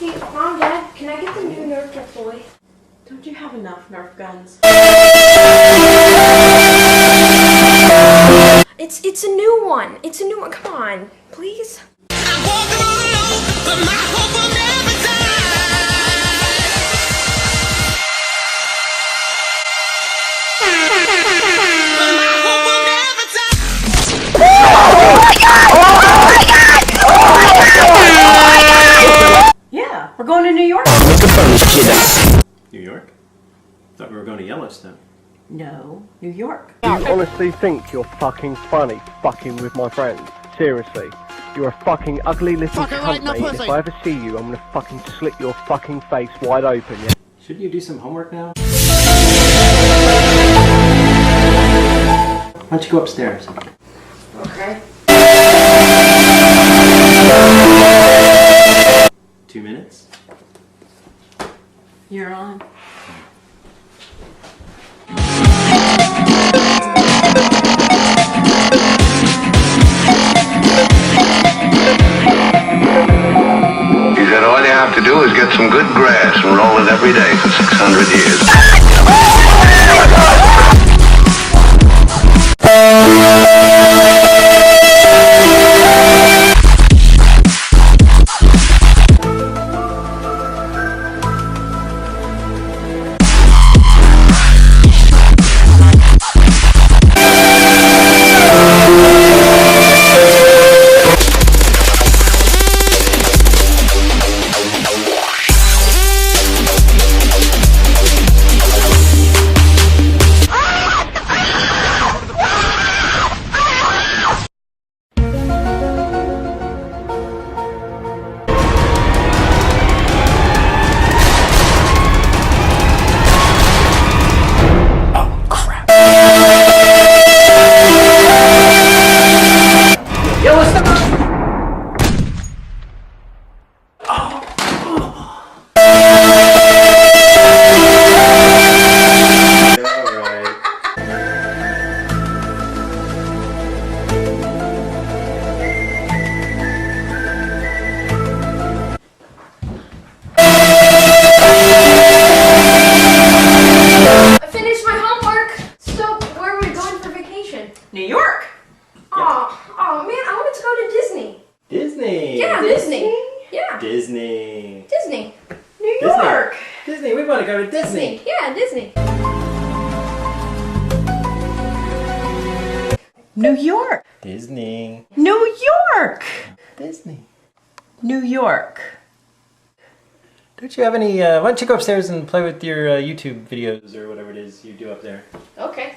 Hey, Mom, Dad, can I get the new Nerf toy? Don't you have enough Nerf guns? It's a new one. It's a new one. Come on, please. I'm walking all alone, but my hope will never Yeah, we're going to New York. New York? Thought we were going to Yellowstone. No, New York. You honestly think you're fucking funny fucking with my friends? Seriously. You're a fucking ugly little cunt, mate. If I ever see you, I'm gonna fucking slit your fucking face wide open, yeah? Shouldn't you do some homework now? Why don't you go upstairs? Okay. 2 minutes? You're on. He said all you have to do is get some good grass and roll it every day for 600 years. New York. Oh man, I wanted to go to Disney. Disney! Yeah, Disney. Yeah. Disney! Disney. New York. Disney, we want to go to Disney! Yeah, Disney. New York. Disney! New York. Disney! New York. Don't you have any, why don't you go upstairs and play with your YouTube videos or whatever it is you do up there? Okay.